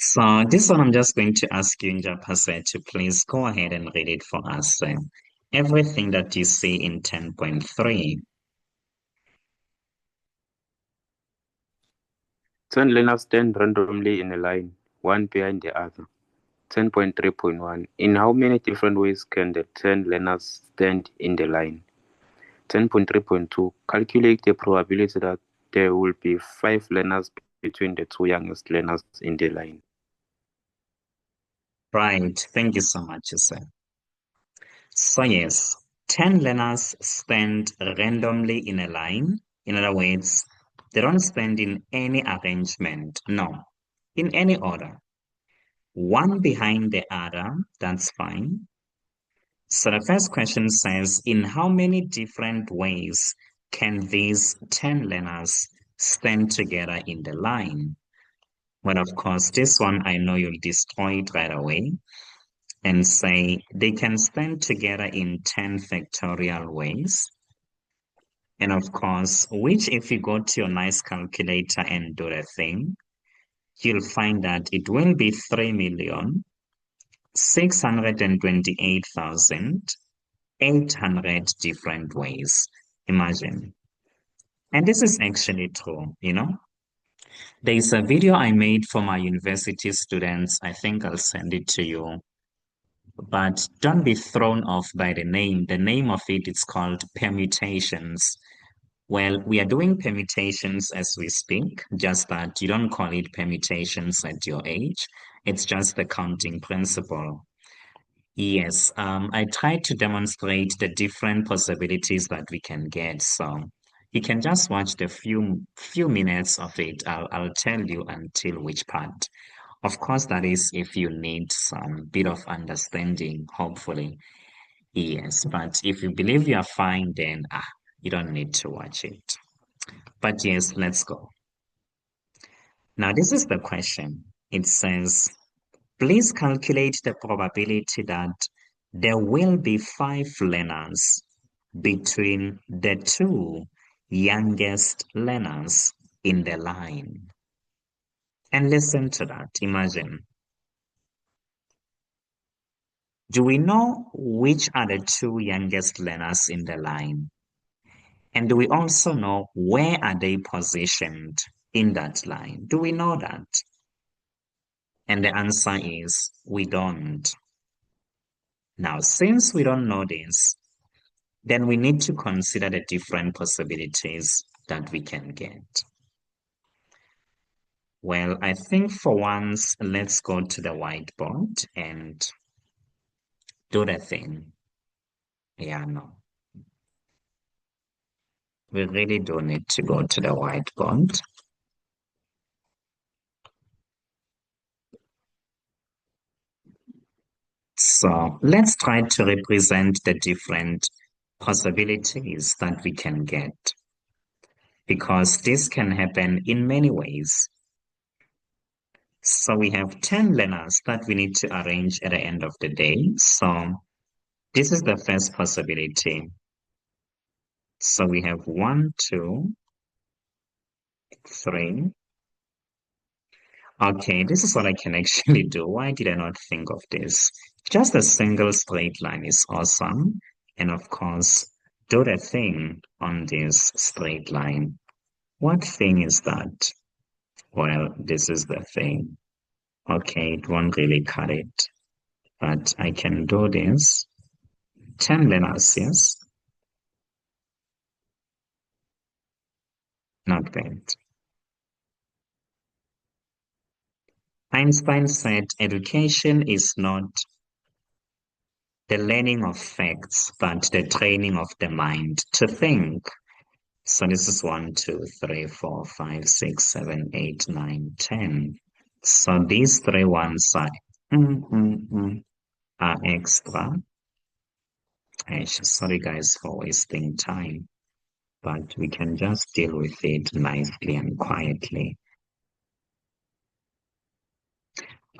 So this one I'm just going to ask you, Njapase, to please go ahead and read it for us. Everything that you see in 10.3. 10 learners stand randomly in a line, one behind the other. 10.3.1 In how many different ways can the 10 learners stand in the line? 10.3.2 Calculate the probability that there will be 5 learners between the two youngest learners in the line. Right. Thank you so much, sir. So yes, 10 learners stand randomly in a line. In other words, they don't stand in any arrangement. No, in any order. One behind the other, that's fine. So the first question says, in how many different ways can these 10 learners stand together in the line? Well, of course, this one I know you'll destroy it right away and say they can stand together in 10 factorial ways. And of course, which if you go to your nice calculator and do the thing, you'll find that it will be 3,628,800 different ways. Imagine. And this is actually true, you know. There's a video I made for my university students. I think I'll send it to you. But don't be thrown off by the name. The name of it is called permutations. Well, we are doing permutations as we speak, just that you don't call it permutations at your age. It's just the counting principle. Yes, I tried to demonstrate the different possibilities that we can get. So you can just watch the few minutes of it. I'll tell you until which part. Of course, that is if you need some bit of understanding, hopefully. Yes, but if you believe you are fine, then you don't need to watch it. But yes, let's go. Now, this is the question. It says, please calculate the probability that there will be 5 learners between the two youngest learners in the line. And listen to that. Imagine. Do we know which are the two youngest learners in the line? And do we also know where are they positioned in that line? Do we know that? And the answer is we don't. Now, since we don't know this, then we need to consider the different possibilities that we can get. Well, I think for once, let's go to the whiteboard and do the thing. Yeah, no. We really do need to go to the whiteboard. So let's try to represent the different possibilities that we can get, because this can happen in many ways. So we have 10 learners that we need to arrange at the end of the day. So this is the first possibility. So we have 1, 2, 3. Okay, this is what I can actually do. Why did I not think of this? Just a single straight line is awesome. And of course, do the thing on this straight line. What thing is that? Well, this is the thing. Okay, it won't really cut it. But I can do this. 10 learners, yes? Not bad. Einstein said education is not the learning of facts, but the training of the mind to think. So this is 1, 2, 3, 4, 5, 6, 7, 8, 9, 10. So these three ones are extra. Sorry guys for wasting time, but we can just deal with it nicely and quietly.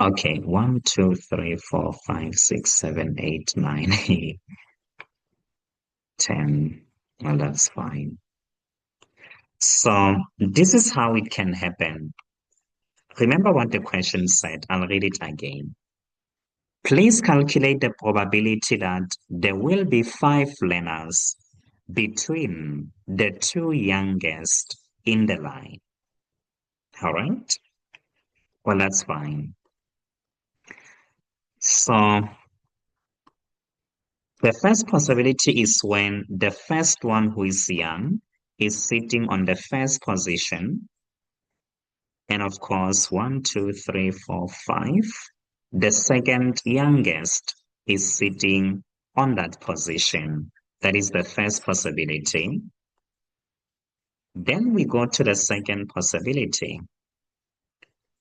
Okay, 1, 2, 3, 4, 5, 6, 7, 8, 9, 10. Well, that's fine. So this is how it can happen. Remember what the question said. I'll read it again. Please calculate the probability that there will be 5 learners between the 2 youngest in the line. All right? Well, that's fine. So the first possibility is when the first one who is young is sitting on the first position. And of course, 1, 2, 3, 4, 5. The second youngest is sitting on that position. That is the first possibility. Then we go to the second possibility.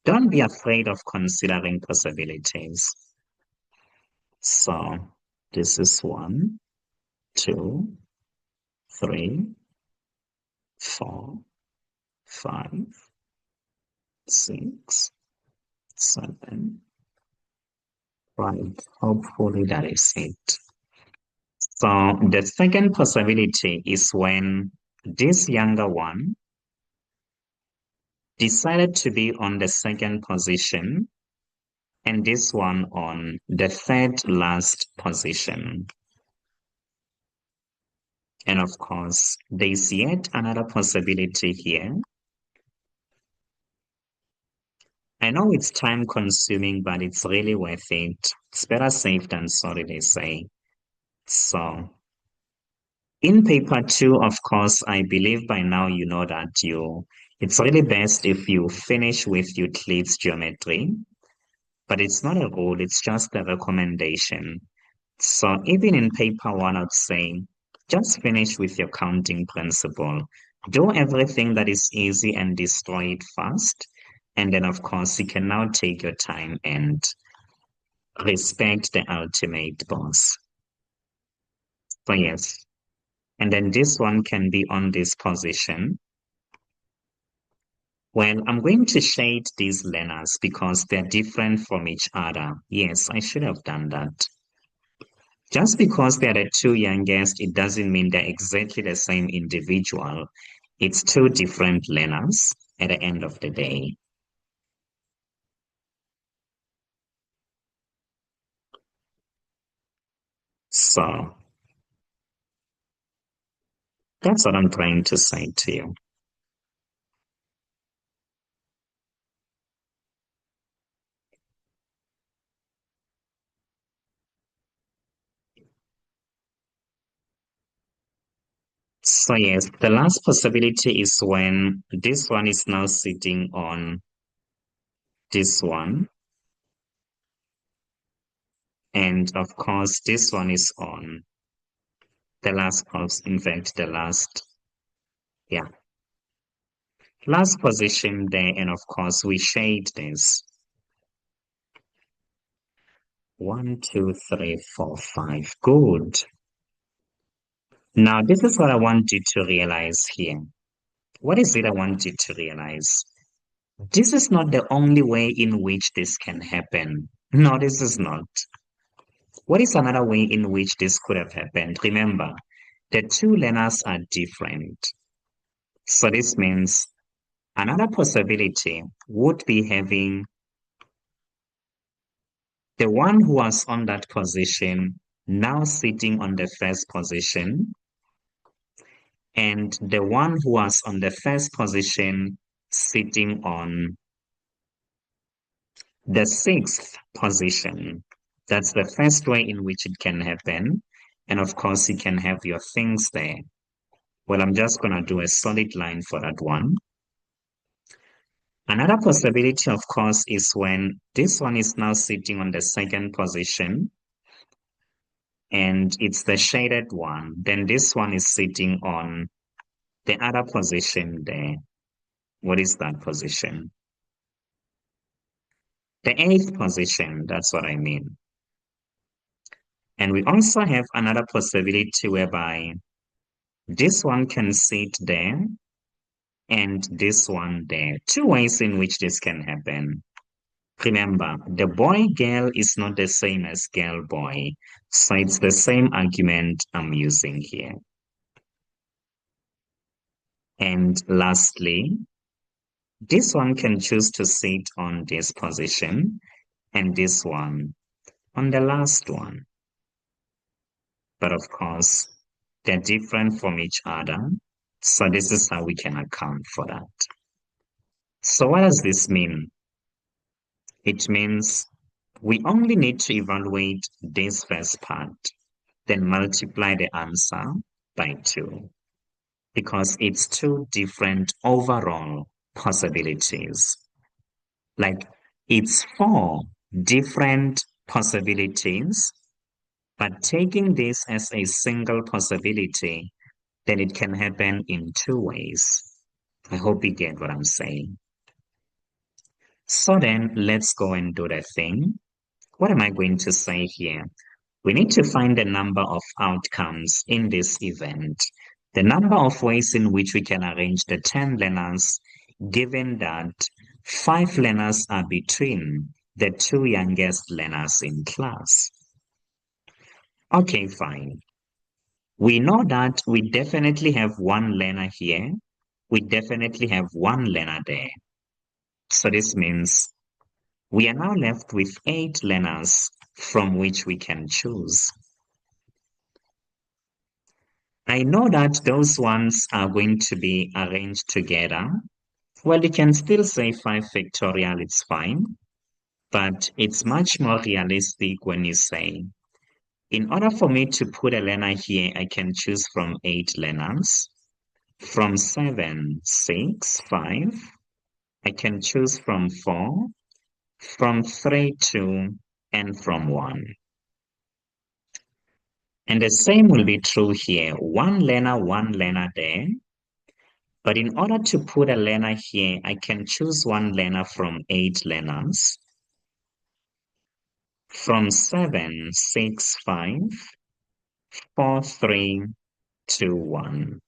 Don't be afraid of considering possibilities. So this is 1, 2, 3, 4, 5, 6, 7, right. Hopefully that is it. So the second possibility is when this younger one decided to be on the second position and this one on the third last position. And of course, there's yet another possibility here. I know it's time consuming, but it's really worth it. It's better safe than sorry, they say. So in paper 2, of course, I believe by now you know that it's really best if you finish with Euclid's geometry, but it's not a rule, it's just a recommendation. So even in paper 1, I'd say, just finish with your counting principle. Do everything that is easy and destroy it fast. And then, of course, you can now take your time and respect the ultimate boss. So yes. And then this one can be on this position. Well, I'm going to shade these learners because they're different from each other. Yes, I should have done that. Just because they're the 2 youngest, it doesn't mean they're exactly the same individual. It's 2 different learners at the end of the day. So that's what I'm trying to say to you. So yes, the last possibility is when this one is now sitting on this one. And of course, this one is on the last in fact, the last position there. And of course, we shade this. 1, 2, 3, 4, 5. Good. Now, this is what I want you to realize here. What is it I want you to realize? This is not the only way in which this can happen. No, this is not. What is another way in which this could have happened? Remember, the 2 learners are different. So this means another possibility would be having the one who was on that position now sitting on the first position, and the one who was on the first position sitting on the 6th position. That's the first way in which it can happen. And of course, you can have your things there. Well, I'm just going to do a solid line for that one. Another possibility, of course, is when this one is now sitting on the second position and it's the shaded one. Then this one is sitting on the other position there. What is that position? The 8th position, that's what I mean. And we also have another possibility whereby this one can sit there and this one there. 2 ways in which this can happen. Remember, the boy-girl is not the same as girl-boy, so it's the same argument I'm using here. And lastly, This one can choose to sit on this position and this one on the last one. But of course, they're different from each other. So this is how we can account for that. So what does this mean? It means we only need to evaluate this first part, then multiply the answer by 2, because it's 2 different overall possibilities. Like, it's 4 different possibilities, but taking this as a single possibility, then it can happen in 2 ways. I hope you get what I'm saying. So then let's go and do the thing. What am I going to say here? We need to find the number of outcomes in this event, the number of ways in which we can arrange the 10 learners, given that 5 learners are between the 2 youngest learners in class. Okay, fine. We know that we definitely have 1 learner here. We definitely have 1 learner there. So this means we are now left with 8 learners from which we can choose. I know that those ones are going to be arranged together. Well, you can still say 5 factorial, it's fine, but it's much more realistic when you say, in order for me to put a learner here, I can choose from 8 learners. From 7, 6, 5. I can choose from 4, from 3, 2, and from 1. And the same will be true here. 1 learner there. But in order to put a learner here, I can choose 1 learner from 8 learners. From 7, 6, 5, 4, 3, 2, 1.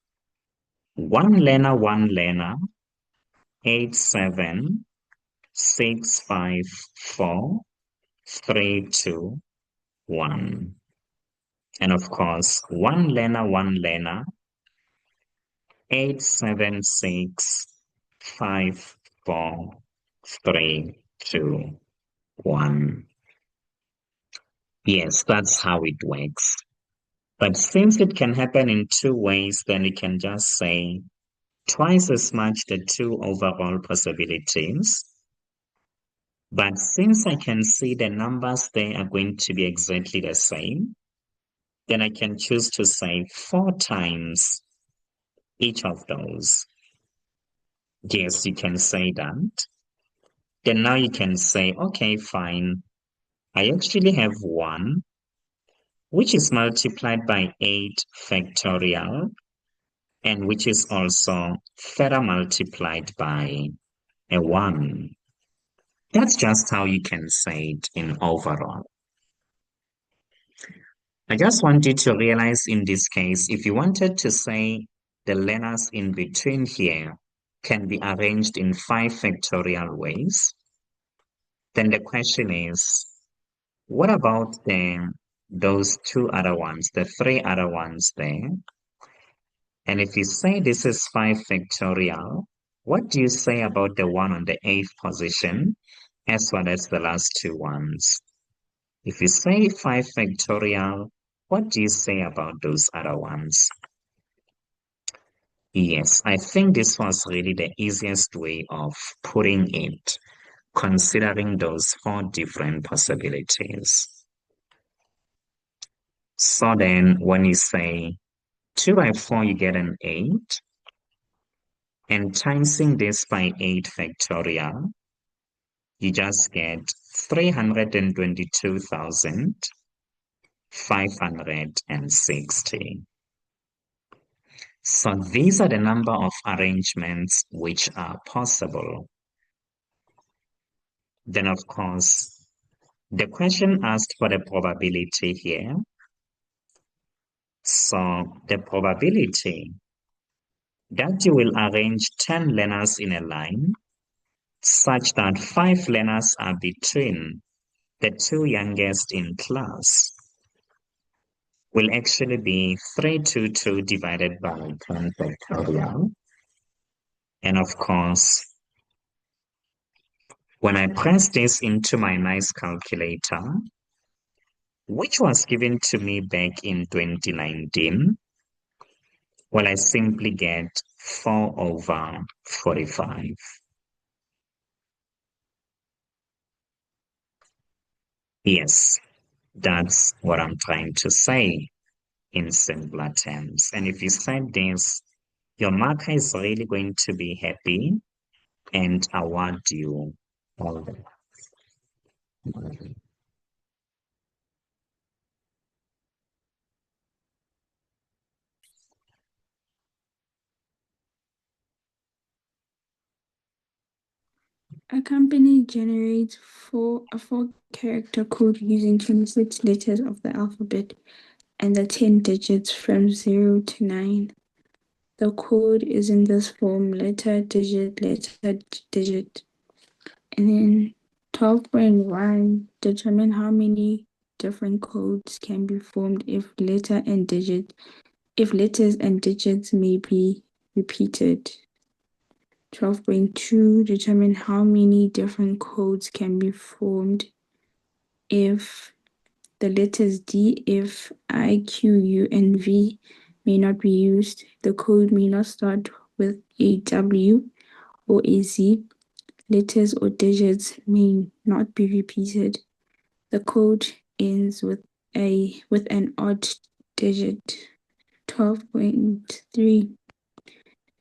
1 learner, 8, 7, 6, 5, 4, 3, 2, 1. And of course, 1 learner, 8, 7, 6, 5, 4, 3, 2, 1. Yes, that's how it works. But since it can happen in 2 ways, then we can just say twice as much the 2 overall possibilities. But since I can see the numbers there are going to be exactly the same, then I can choose to say 4 times each of those. Yes, you can say that. Then now you can say, okay, fine. I actually have 1, which is multiplied by 8 factorial, and which is also further multiplied by a 1. That's just how you can say it in overall. I just want you to realize in this case, if you wanted to say the learners in between here can be arranged in 5 factorial ways, then the question is, what about those 2 other ones, the 3 other ones there? And if you say this is 5 factorial, what do you say about the one on the 8th position, as well as the last 2 ones? If you say 5 factorial, what do you say about those other ones? Yes, I think this was really the easiest way of putting it, considering those 4 different possibilities. So then when you say 2 by 4, you get an 8. And timesing this by 8 factorial, you just get 322,560. So these are the number of arrangements which are possible. Then, of course, the question asked for the probability here. So the probability that you will arrange 10 learners in a line such that 5 learners are between the 2 youngest in class will actually be 322 divided by 10 factorial. And of course, When I press this into my nice calculator, which was given to me back in 2019, well, I simply get 4/45. Yes, that's what I'm trying to say in simpler terms. And if you said this, your marker is really going to be happy and award you all the money. A company generates a four-character code using 26 letters of the alphabet and the 10 digits from 0 to 9. The code is in this form: letter, digit, letter, digit. And then 12.1, determine how many different codes can be formed if letters and digits may be repeated. 12.2, determine how many different codes can be formed if the letters D, F, I, Q, U, and V may not be used. The code may not start with a W or a Z. Letters or digits may not be repeated. The code ends with an odd digit. 12.3.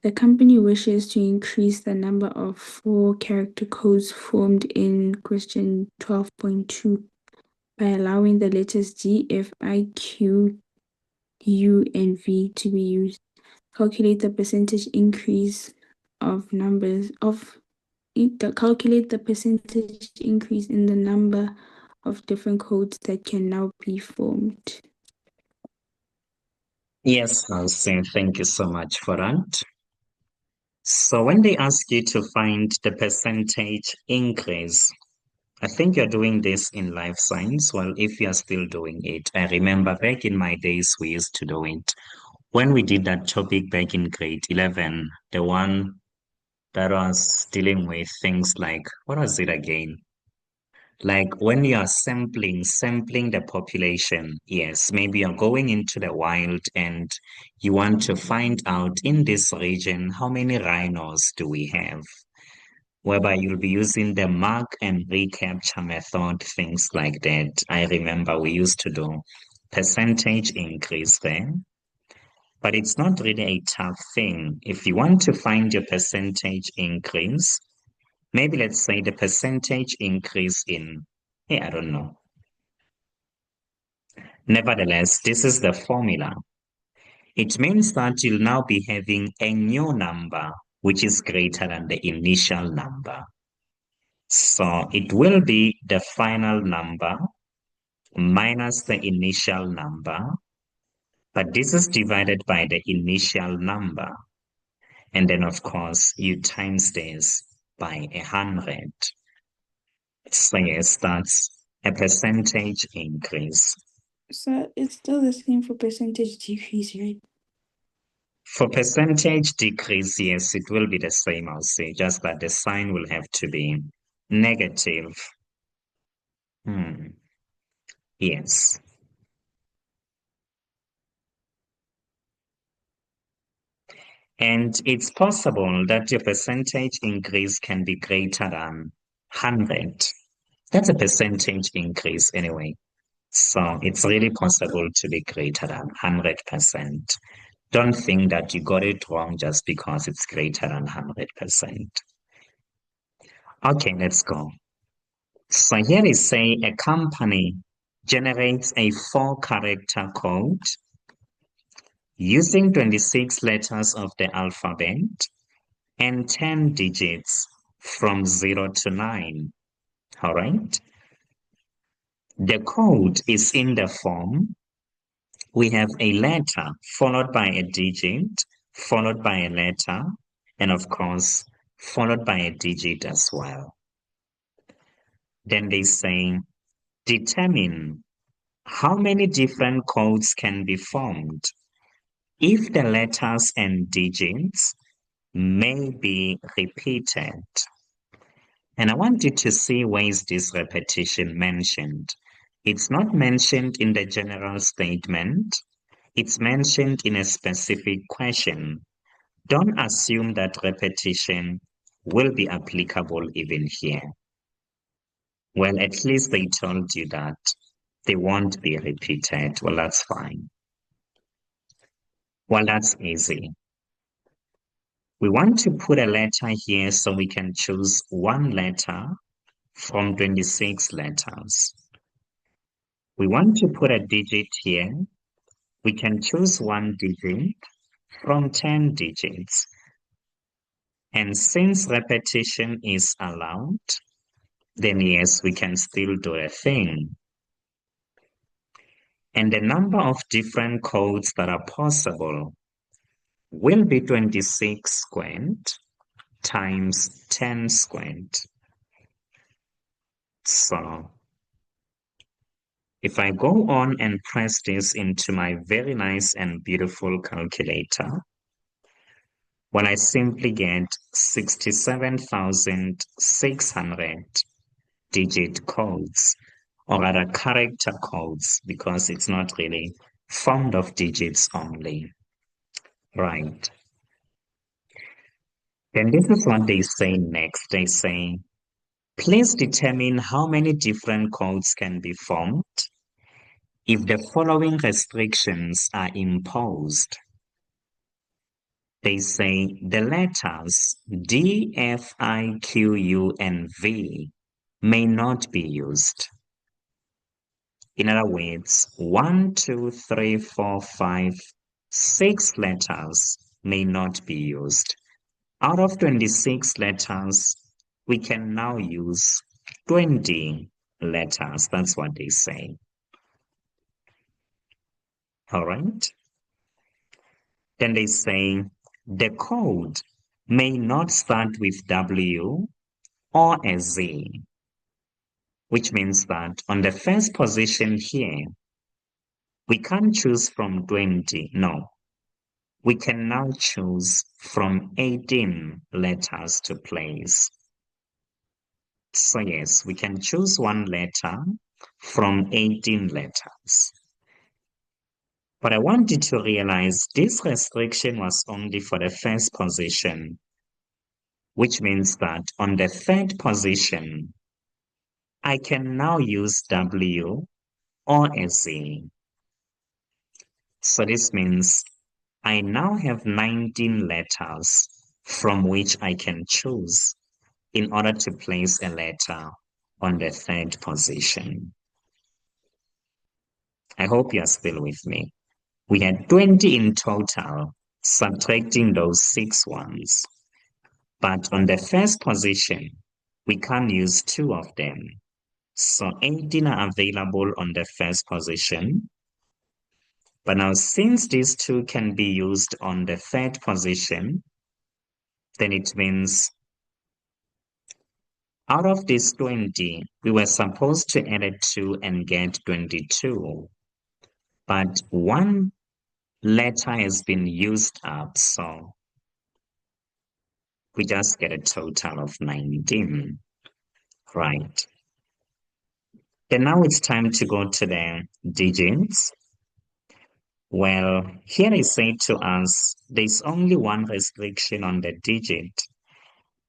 The company wishes to increase the number of four-character codes formed in question 12.2 by allowing the letters D, F, I, Q, U, and V to be used. Calculate the percentage increase in the number of different codes that can now be formed. Yes, I'll say thank you so much for that. So when they ask you to find the percentage increase, I think you're doing this in life science. Well, if you're still doing it, I remember back in my days, we used to do it. When we did that topic back in grade 11, the one that was dealing with things like, what was it again? Like when you are sampling the population, yes, maybe you're going into the wild and you want to find out in this region, how many rhinos do we have? Whereby you'll be using the mark and recapture method, things like that. I remember we used to do percentage increase there, but it's not really a tough thing. If you want to find your percentage increase, maybe let's say the percentage increase in, I don't know. Nevertheless, this is the formula. It means that you'll now be having a new number which is greater than the initial number. So it will be the final number minus the initial number, but this is divided by the initial number. And then, of course, you times this by 100. So yes, that's a percentage increase. So it's still the same for percentage decrease, right? For percentage decrease, yes, it will be the same, I'll say, just that the sign will have to be negative. Yes. And it's possible that your percentage increase can be greater than 100. That's a percentage increase anyway. So it's really possible to be greater than 100%. Don't think that you got it wrong just because it's greater than 100%. Okay, let's go. So here they say a company generates a 4-character code using 26 letters of the alphabet and 10 digits from 0 to 9. All right. The code is in the form, we have a letter followed by a digit, followed by a letter, and of course, followed by a digit as well. Then they say, determine how many different codes can be formed if the letters and digits may be repeated. And I want you to see where is this repetition mentioned. It's not mentioned in the general statement. It's mentioned in a specific question. Don't assume that repetition will be applicable even here. Well, at least they told you that they won't be repeated. Well, that's fine. Well, that's easy. We want to put a letter here so we can choose one letter from 26 letters. We want to put a digit here. We can choose one digit from 10 digits. And since repetition is allowed, then yes, we can still do a thing. And the number of different codes that are possible will be 26 squared times 10 squared. So if I go on and press this into my very nice and beautiful calculator, well, I simply get 67,600 digit codes, or rather character codes, because it's not really formed of digits only. Right. Then this is what they say next. They say, please determine how many different codes can be formed if the following restrictions are imposed. They say the letters D, F, I, Q, U, and V may not be used. In other words, 1, 2, 3, 4, 5, 6 letters may not be used. Out of 26 letters, we can now use 20 letters. That's what they say. All right. Then they say the code may not start with W or a Z, which means that on the first position here, we can't choose from 20. No, we can now choose from 18 letters to place. So yes, we can choose one letter from 18 letters. But I want you to realize this restriction was only for the first position, which means that on the third position, I can now use W or a Z. So this means I now have 19 letters from which I can choose in order to place a letter on the third position. I hope you are still with me. We had 20 in total, subtracting those 6 ones. But on the first position, we can't use 2 of them. So 18 are available on the first position. But now since these 2 can be used on the third position, then it means out of these 20, we were supposed to add a 2 and get 22. But one letter has been used up, so we just get a total of 19. Right. Then now it's time to go to the digits. Well, here they say to us, there's only one restriction on the digit,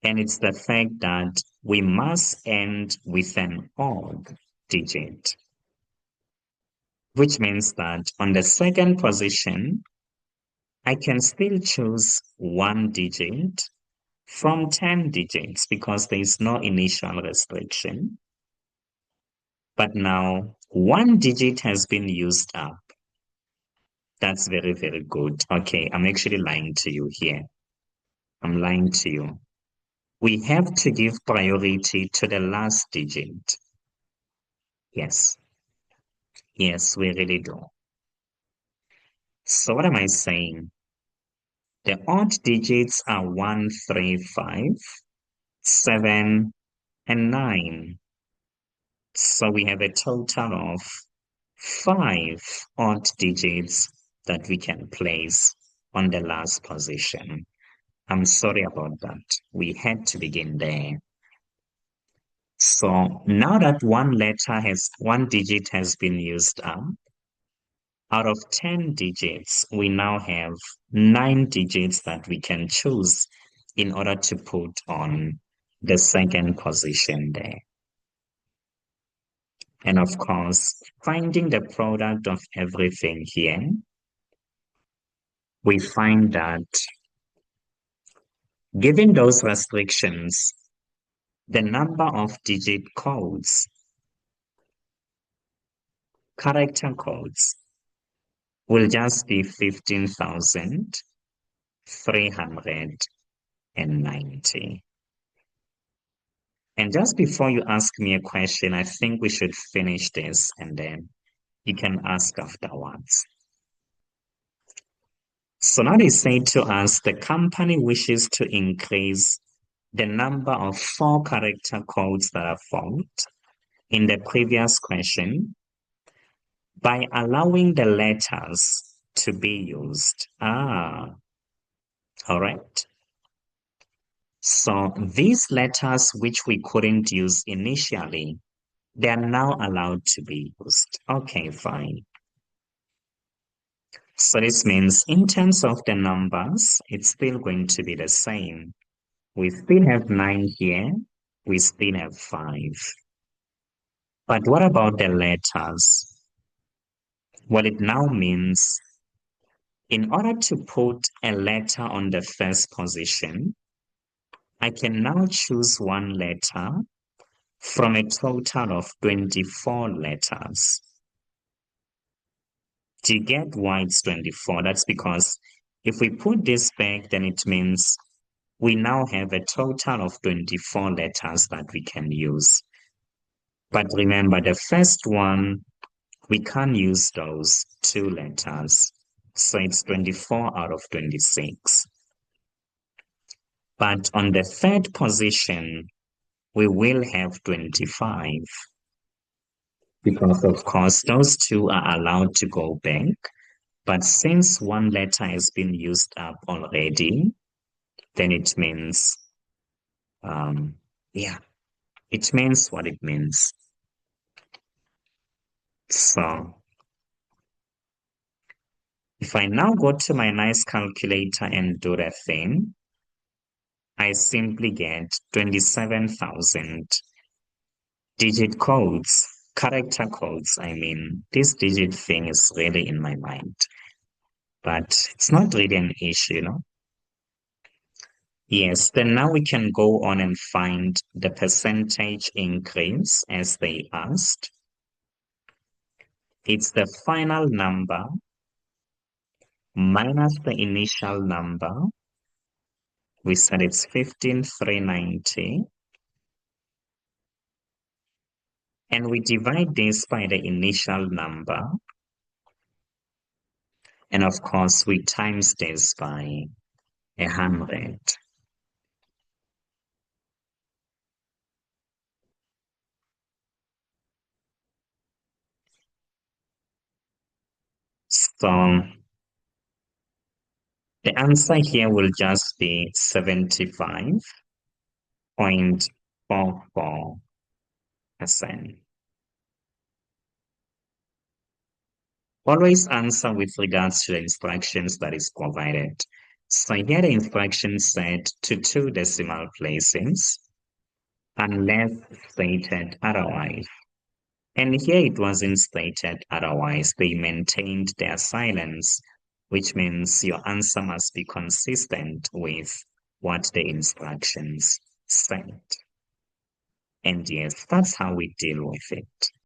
and it's the fact that we must end with an odd digit, which means that on the second position, I can still choose one digit from 10 digits because there is no initial restriction. But now one digit has been used up. That's very, very good. Okay, I'm actually lying to you here. I'm lying to you. We have to give priority to the last digit. Yes. Yes, we really do. So what am I saying? The odd digits are 1, 3, 5, 7, and 9. So we have a total of 5 odd digits that we can place on the last position. I'm sorry about that. We had to begin there. So now that one digit has been used up, out of 10 digits, we now have 9 digits that we can choose in order to put on the second position there. And of course, finding the product of everything here, we find that given those restrictions, the number of digit codes, character codes, will just be 15,390. And just before you ask me a question, I think we should finish this and then you can ask afterwards. So now they say to us, the company wishes to increase the number of 4 character codes that are found in the previous question by allowing the letters to be used. All right. So these letters which we couldn't use initially, they are now allowed to be used. Okay, fine. So this means in terms of the numbers, it's still going to be the same. We still have 9 here. We still have 5. But what about the letters? Well, it now means in order to put a letter on the first position, I can now choose one letter from a total of 24 letters. Do you get why it's 24? That's because if we put this back, then it means we now have a total of 24 letters that we can use. But remember, the first one, we can't use those 2 letters. So it's 24 out of 26. But on the third position, we will have 25. Because of course, those 2 are allowed to go back. But since one letter has been used up already, then it means, it means what it means. So if I now go to my nice calculator and do the thing, I simply get 27,000 digit codes, character codes. I mean, this digit thing is really in my mind, but it's not really an issue, Yes, then now we can go on and find the percentage increase as they asked. It's the final number minus the initial number. We said it's 15,390. And we divide this by the initial number. And of course, we times this by 100. So the answer here will just be 75.44%. Always answer with regards to the instructions that is provided. So here the instructions said to 2 decimal places unless stated otherwise. And here it wasn't stated otherwise. They maintained their silence, which means your answer must be consistent with what the instructions said. And yes, that's how we deal with it.